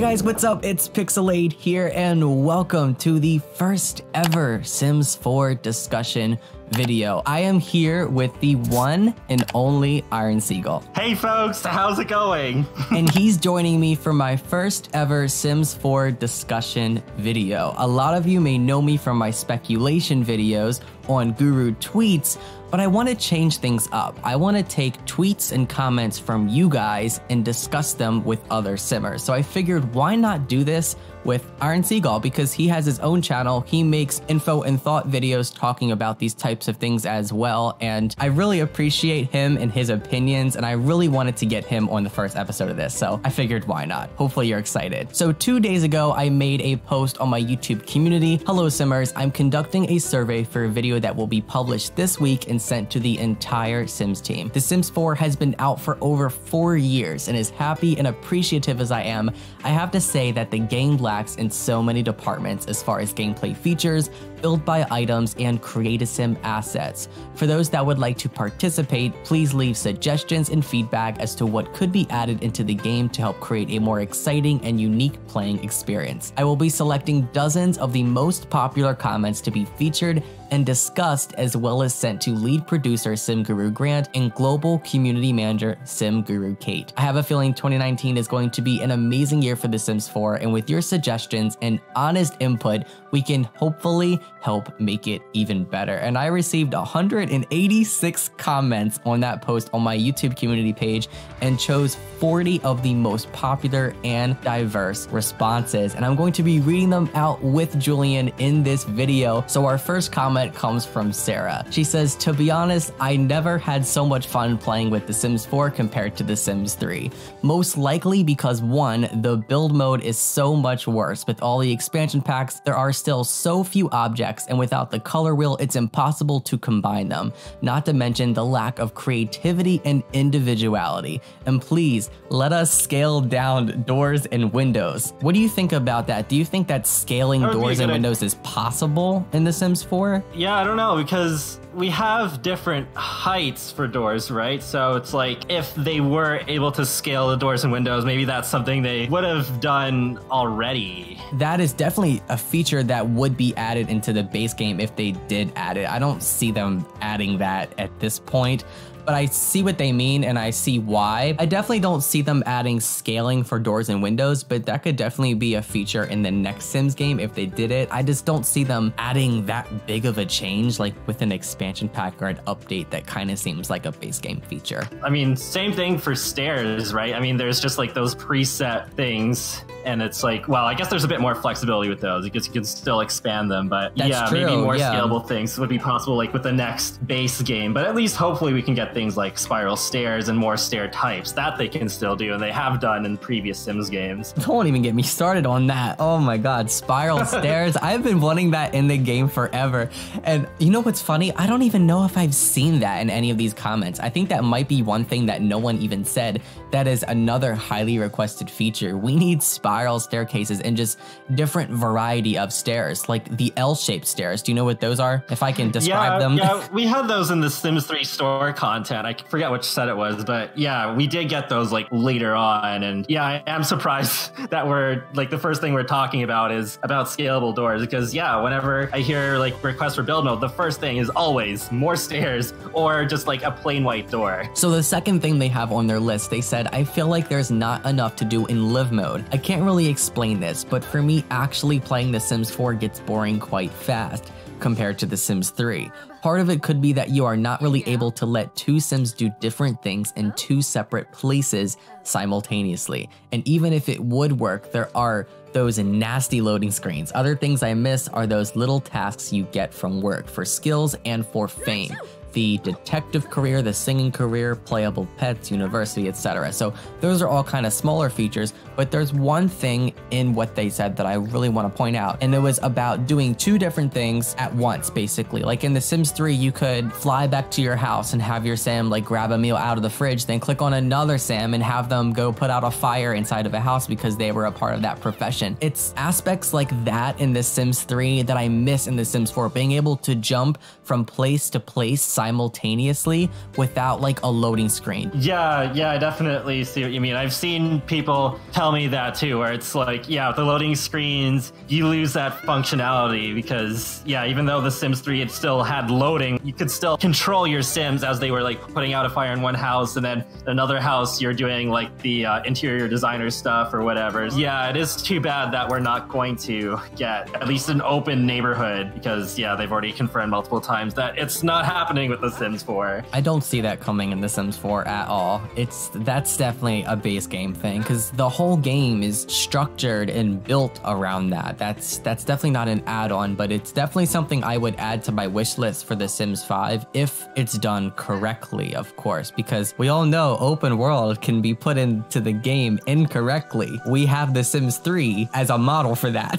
guys, what's up? It's Pixelade here and welcome to the first ever Sims 4 discussion video. I am here with the one and only Iron Seagull. Hey folks, how's it going? And he's joining me for my first ever Sims 4 discussion video. A lot of you may know me from my speculation videos on Guru Tweets, but I want to change things up. I want to take tweets and comments from you guys and discuss them with other Simmers. So I figured, why not do this with Iron Seagull, because he has his own channel. He makes info and thought videos talking about these types of things as well. And I really appreciate him and his opinions. And I really wanted to get him on the first episode of this. So I figured, why not? Hopefully you're excited. So 2 days ago, I made a post on my YouTube community. Hello Simmers, I'm conducting a survey for a video that will be published this week and sent to the entire Sims team. The Sims 4 has been out for over 4 years, and as happy and appreciative as I am, I have to say that the game lacks in so many departments as far as gameplay features, build by items, and create a sim assets. For those that would like to participate, please leave suggestions and feedback as to what could be added into the game to help create a more exciting and unique playing experience. I will be selecting dozens of the most popular comments to be featured and discussed, as well as sent to lead producer Sim Guru Grant and global community manager Sim Guru Kate. I have a feeling 2019 is going to be an amazing year for The Sims 4, and with your suggestions and honest input, we can hopefully help make it even better. And I received 186 comments on that post on my YouTube community page and chose 40 of the most popular and diverse responses. And I'm going to be reading them out with Julian in this video. So our first comment comes from Sarah. She says, "To be honest, I never had so much fun playing with The Sims 4 compared to The Sims 3. Most likely because 1, the build mode is so much worse. With all the expansion packs, there are still so few objects, and without the color wheel, it's impossible to combine them. Not to mention the lack of creativity and individuality. And please, let us scale down doors and windows." What do you think about that? Do you think that scaling doors and windows is possible in The Sims 4? Yeah, I don't know, because we have different heights for doors, right? So it's like, if they were able to scale the doors and windows, maybe that's something they would have done already. That is definitely a feature that would be added into the base game if they did add it. I don't see them adding that at this point, but I see what they mean and I see why. I definitely don't see them adding scaling for doors and windows, but that could definitely be a feature in the next Sims game if they did it. I just don't see them adding that big of a change, like with an expansion pack or an update that kind of seems like a base game feature. I mean, same thing for stairs, right? I mean, there's just like those preset things, and it's like, well, I guess there's a bit more flexibility with those because you can still expand them, but that's yeah, true, maybe more scalable things would be possible like with the next base game, but at least hopefully we can get things like spiral stairs and more stair types that they can still do, and they have done in previous Sims games. Don't even get me started on that. Oh my god, spiral stairs. I've been wanting that in the game forever. And you know what's funny? I don't even know if I've seen that in any of these comments. I think that might be one thing that no one even said. That is another highly requested feature. We need spiral staircases and just different variety of stairs, like the L-shaped stairs. Do you know what those are? If I can describe them. Yeah, we had those in the Sims 3 store content. I forget which set it was, but yeah, we did get those like later on. And yeah, I am surprised that we're like, the first thing we're talking about is about scalable doors, because yeah, whenever I hear like requests for build mode, the first thing is always more stairs or just like a plain white door. So the second thing they have on their list, they said, "I feel like there's not enough to do in live mode. I can't really explain this, but for me, actually playing The Sims 4 gets boring quite fast compared to The Sims 3. Part of it could be that you are not really able to let two Sims do different things in two separate places simultaneously. And even if it would work, there are those nasty loading screens. Other things I miss are those little tasks you get from work for skills and for fame. The detective career, the singing career, playable pets, university, etc. So those are all kind of smaller features, but there's one thing in what they said that I really want to point out, and it was about doing two different things at once, basically. Like in The Sims 3, you could fly back to your house and have your Sim like grab a meal out of the fridge, then click on another Sim and have them go put out a fire inside of a house because they were a part of that profession. It's aspects like that in The Sims 3 that I miss in The Sims 4, being able to jump from place to place simultaneously without like a loading screen. Yeah, I definitely see what you mean. I've seen people tell me that too, where it's like, yeah, with the loading screens, you lose that functionality because, yeah, even though The Sims 3, it still had loading, you could still control your Sims as they were like putting out a fire in one house, and then another house, you're doing like the interior designer stuff or whatever. Yeah, it is too bad that we're not going to get at least an open neighborhood because, yeah, they've already confirmed multiple times that it's not happening with The Sims 4. I don't see that coming in The Sims 4 at all. That's definitely a base game thing because the whole game is structured and built around that. That's definitely not an add-on, but it's definitely something I would add to my wish list for The Sims 5 if it's done correctly, of course, because we all know open world can be put into the game incorrectly. We have The Sims 3 as a model for that.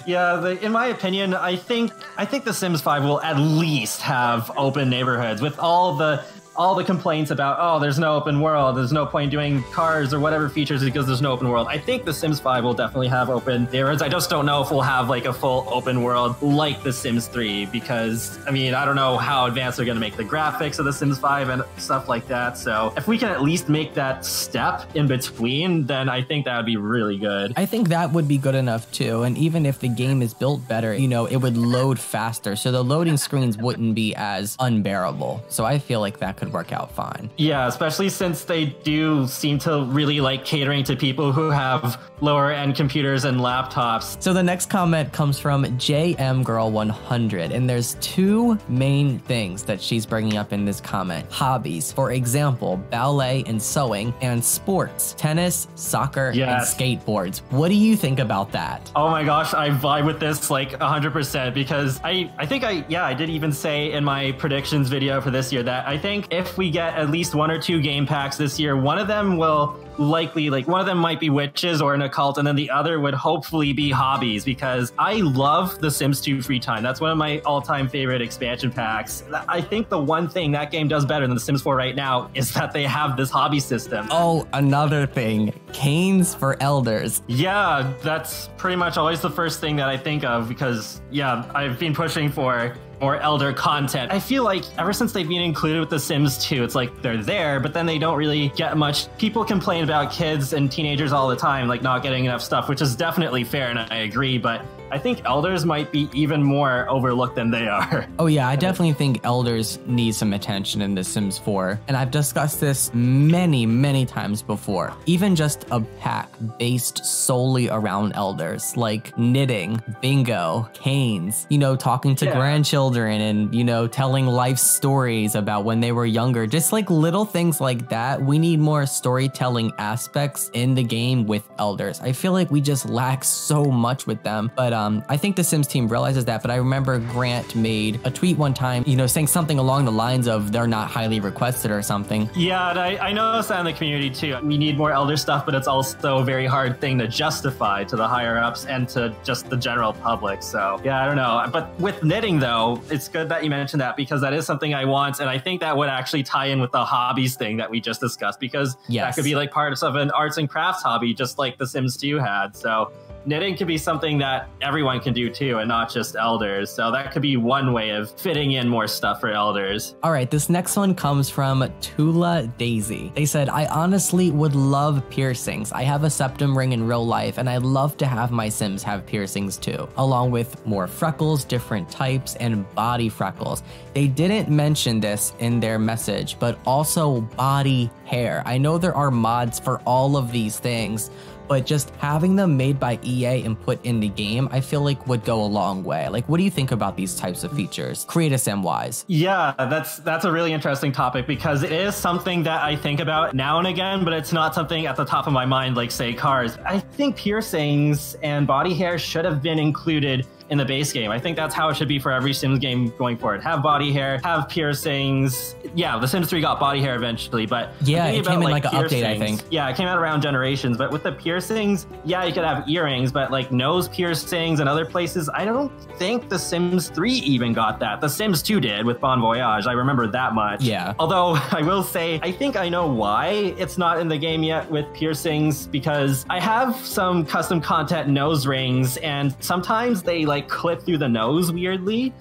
Yeah, in my opinion, I think The Sims 5 will at least have open neighborhoods with all the complaints about, oh, there's no open world, there's no point doing cars or whatever features because there's no open world. I think The Sims 5 will definitely have open neighborhoods. I just don't know if we'll have like a full open world like The Sims 3 because, I mean, I don't know how advanced they're going to make the graphics of The Sims 5 and stuff like that. So if we can at least make that step in between, then I think that would be really good. I think that would be good enough too. And even if the game is built better, you know, it would load faster. So the loading screens wouldn't be as unbearable. So I feel like that could work out fine. Yeah, especially since they do seem to really like catering to people who have lower end computers and laptops. So the next comment comes from JMGirl100, and there's two main things that she's bringing up in this comment. Hobbies, for example, ballet and sewing, and sports, tennis, soccer, and skateboards. What do you think about that? Oh my gosh, I vibe with this like 100% because I think I did even say in my predictions video for this year that I think if we get at least 1 or 2 game packs this year, one of them will likely, like one of them might be witches or an occult, and then the other would hopefully be hobbies because I love The Sims 2 Free Time. That's one of my all-time favorite expansion packs. I think the one thing that game does better than The Sims 4 right now is that they have this hobby system. Oh, another thing, canes for elders. Yeah, that's pretty much always the first thing that I think of because, yeah, I've been pushing for more elder content. I feel like ever since they've been included with The Sims 2, it's like they're there, but then they don't really get much. People complain about kids and teenagers all the time, like not getting enough stuff, which is definitely fair, and I agree, but I think elders might be even more overlooked than they are. Oh yeah, I definitely think elders need some attention in The Sims 4. And I've discussed this many times before. Even just a pack based solely around elders, like knitting, bingo, canes, you know, talking to grandchildren and, you know, telling life stories about when they were younger. Just like little things like that. We need more storytelling aspects in the game with elders. I feel like we just lack so much with them. But I think the Sims team realizes that, but I remember Grant made a tweet one time, you know, saying something along the lines of they're not highly requested or something. Yeah, and I noticed that in the community too. We need more elder stuff, but it's also a very hard thing to justify to the higher ups and to just the general public. So yeah, I don't know. But with knitting though, it's good that you mentioned that because that is something I want. And I think that would actually tie in with the hobbies thing that we just discussed because that could be like part of an arts and crafts hobby, just like the Sims 2 had. So knitting could be something that everyone can do too, and not just elders. So that could be one way of fitting in more stuff for elders. All right, this next one comes from Tula Daisy. They said, I honestly would love piercings. I have a septum ring in real life, and I'd love to have my Sims have piercings too, along with more freckles, different types, and body freckles. They didn't mention this in their message, but also body hair. I know there are mods for all of these things, but just having them made by EA and put in the game, I feel like would go a long way. Like, what do you think about these types of features, Create a Sim wise? Yeah, that's a really interesting topic because it is something that I think about now and again, but it's not something at the top of my mind, like say cars. I think piercings and body hair should have been included in the base game. I think that's how it should be for every Sims game going forward. Have body hair, have piercings. Yeah, the Sims 3 got body hair eventually, but yeah, it came in like an update, I think. Yeah, it came out around Generations, but with the piercings, yeah, you could have earrings, but like nose piercings and other places, I don't think the Sims 3 even got that. The Sims 2 did with Bon Voyage. I remember that much. Yeah. Although I will say, I think I know why it's not in the game yet with piercings, because I have some custom content nose rings, and sometimes they like clip through the nose weirdly.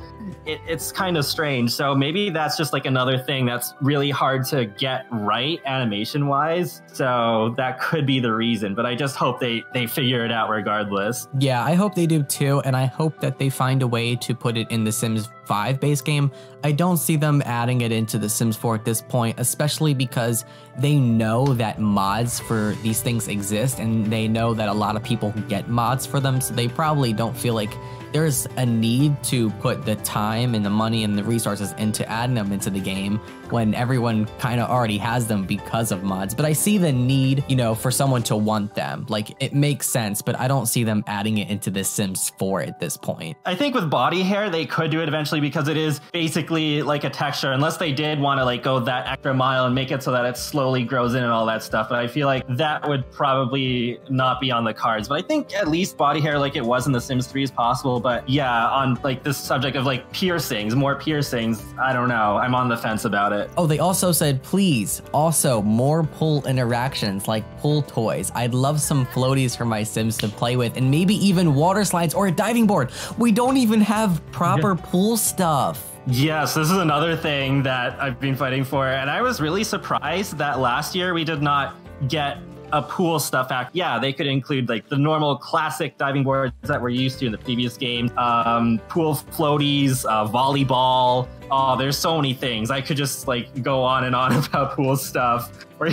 It's kind of strange. So maybe that's just like another thing that's really hard to get right animation wise. So that could be the reason, but I just hope they figure it out regardless. Yeah, I hope they do too, and I hope that they find a way to put it in the Sims 5 base game. I don't see them adding it into the Sims 4 at this point, especially because they know that mods for these things exist, and they know that a lot of people get mods for them, so they probably don't feel like there's a need to put the time and the money and the resources into adding them into the game when everyone kind of already has them because of mods. But I see the need, you know, for someone to want them. Like, it makes sense, but I don't see them adding it into the Sims 4 at this point. I think with body hair, they could do it eventually because it is basically like a texture, unless they did want to like go that extra mile and make it so that it slowly grows in and all that stuff. But I feel like that would probably not be on the cards. But I think at least body hair like it was in The Sims 3 is possible. But yeah, on like this subject of like piercings, more piercings, I don't know. I'm on the fence about it. Oh, they also said, please, also more pool interactions like pool toys. I'd love some floaties for my Sims to play with, and maybe even water slides or a diving board. We don't even have proper pool stuff. Yes, this is another thing that I've been fighting for. And I was really surprised that last year we did not get a pool stuff act. Yeah, they could include like the normal classic diving boards that we're used to in the previous games, pool floaties, volleyball. Oh, there's so many things. I could just like go on and on about pool stuff. Or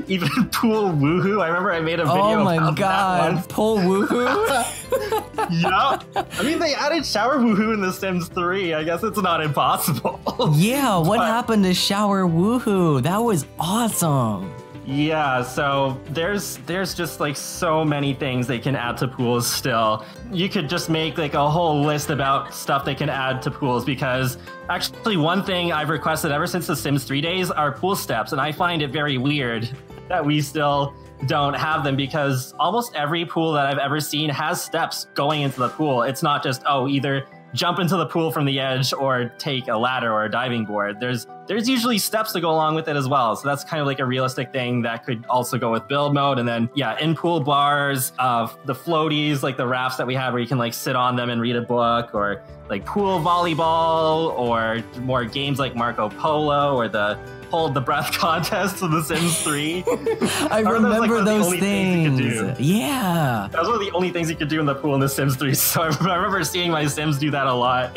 even pool woohoo. I remember I made a video about that one. Oh my god, pool woohoo? Yeah. I mean, they added shower woohoo in The Sims 3. I guess it's not impossible. Yeah, what happened to shower woohoo? That was awesome. Yeah, so there's just like so many things they can add to pools still. You could just make like a whole list about stuff they can add to pools, because actually one thing I've requested ever since The Sims 3 days are pool steps, and I find it very weird that we still don't have them, because almost every pool that I've ever seen has steps going into the pool. It's not just, oh, either jump into the pool from the edge or take a ladder or a diving board. There's usually steps to go along with it as well. So that's kind of like a realistic thing that could also go with build mode. And then, yeah, in pool bars, the floaties, like the rafts that we had where you can like sit on them and read a book, or like pool volleyball, or more games like Marco Polo, or the hold the breath contest of The Sims 3. I remember those things. Yeah. That was one of the only things you could do in the pool in The Sims 3. So I remember seeing my Sims do that a lot.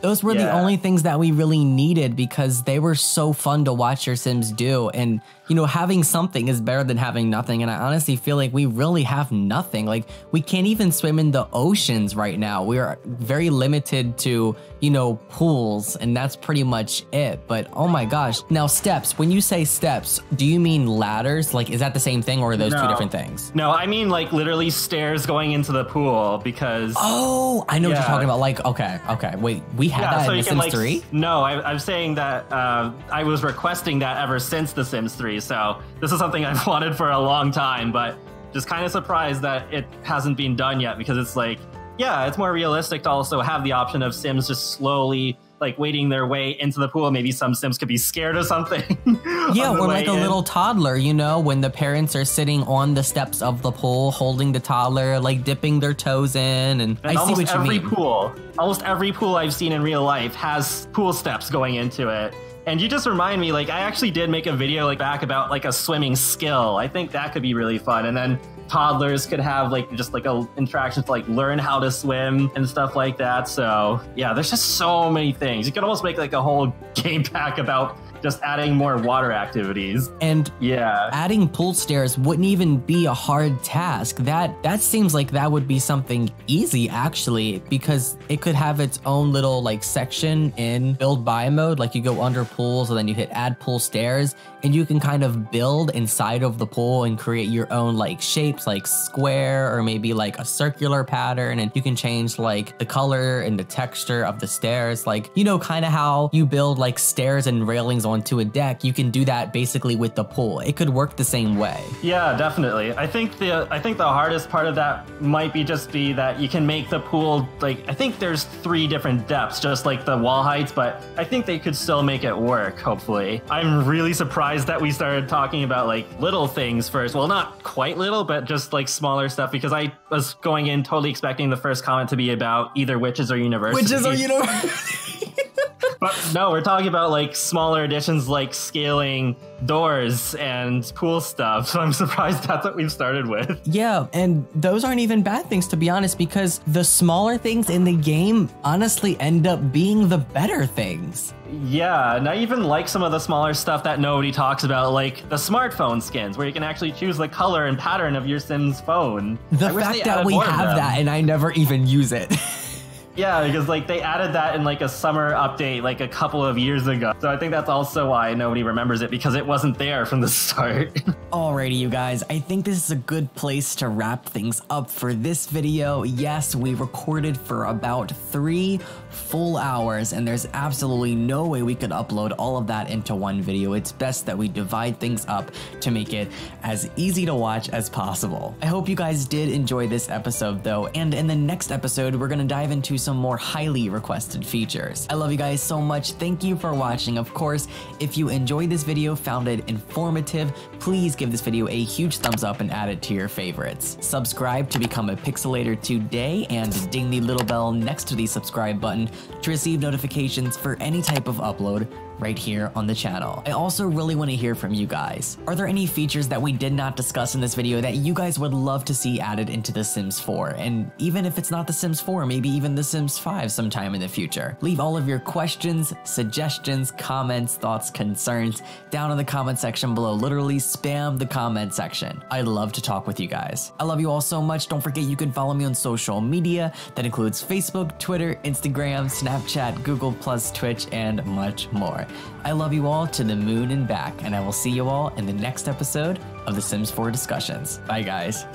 Those were the only things that we really needed, because they were so fun to watch your Sims do. And, you know, having something is better than having nothing. And I honestly feel like we really have nothing. Like, we can't even swim in the oceans right now. We are very limited to, you know, pools, and that's pretty much it. But oh my gosh. Now, steps. When you say steps, do you mean ladders? Like, is that the same thing, or are those two different things? No, I mean like literally stairs going into the pool, because... Oh, I know what you're talking about. Like, okay. Wait, we had that in The Sims 3? No, I'm saying that I was requesting that ever since The Sims 3. So this is something I've wanted for a long time, but just kind of surprised that it hasn't been done yet, because it's like, yeah, it's more realistic to also have the option of Sims just slowly like wading their way into the pool. Maybe some Sims could be scared of something. Yeah, or like a little toddler, you know, when the parents are sitting on the steps of the pool, holding the toddler, like dipping their toes in. And I see what you mean. Almost every pool I've seen in real life has pool steps going into it. And you just remind me, like, I actually did make a video like back about like a swimming skill. I think that could be really fun. And then toddlers could have like just like a interaction to like learn how to swim and stuff like that. So yeah, there's just so many things. You could almost make like a whole game pack about just adding more water activities. And yeah, adding pool stairs wouldn't even be a hard task. That seems like that would be something easy, actually, because it could have its own little like section in build by mode. Like, you go under pools and then you hit add pool stairs, and you can kind of build inside of the pool and create your own like shapes, like square or maybe like a circular pattern. And you can change like the color and the texture of the stairs, like, you know, kind of how you build like stairs and railings onto a deck, you can do that basically with the pool. It could work the same way. Yeah, definitely. I think the hardest part of that might be that you can make the pool, like, I think there's 3 different depths, just like the wall heights, but I think they could still make it work, hopefully. I'm really surprised that we started talking about like little things first. Well, not quite little, but just like smaller stuff, because I was going in totally expecting the first comment to be about either witches or universities. Witches or universities. But no, we're talking about like smaller additions like scaling doors and pool stuff. So I'm surprised that's what we've started with. Yeah, and those aren't even bad things, to be honest, because the smaller things in the game honestly end up being the better things. Yeah, and I even like some of the smaller stuff that nobody talks about, like the smartphone skins, where you can actually choose the color and pattern of your Sim's phone. The fact that we have that and I never even use it. Yeah, because like they added that in like a summer update like a couple of years ago. So I think that's also why nobody remembers it, because it wasn't there from the start. Alrighty, you guys, I think this is a good place to wrap things up for this video. Yes, we recorded for about 3 full hours, and there's absolutely no way we could upload all of that into one video. It's best that we divide things up to make it as easy to watch as possible. I hope you guys did enjoy this episode though, and in the next episode, we're gonna dive into some more highly requested features. I love you guys so much. Thank you for watching. Of course, if you enjoyed this video, found it informative, please give this video a huge thumbs up and add it to your favorites. Subscribe to become a Pixelator today, and ding the little bell next to the subscribe button to receive notifications for any type of upload right here on the channel. I also really want to hear from you guys. Are there any features that we did not discuss in this video that you guys would love to see added into The Sims 4? And even if it's not The Sims 4, maybe even The Sims 5 sometime in the future. Leave all of your questions, suggestions, comments, thoughts, concerns down in the comment section below. Literally spam the comment section. I'd love to talk with you guys. I love you all so much. Don't forget you can follow me on social media. That includes Facebook, Twitter, Instagram, Snapchat, Google+, Twitch, and much more. I love you all to the moon and back, and I will see you all in the next episode of The Sims 4 Discussions. Bye, guys.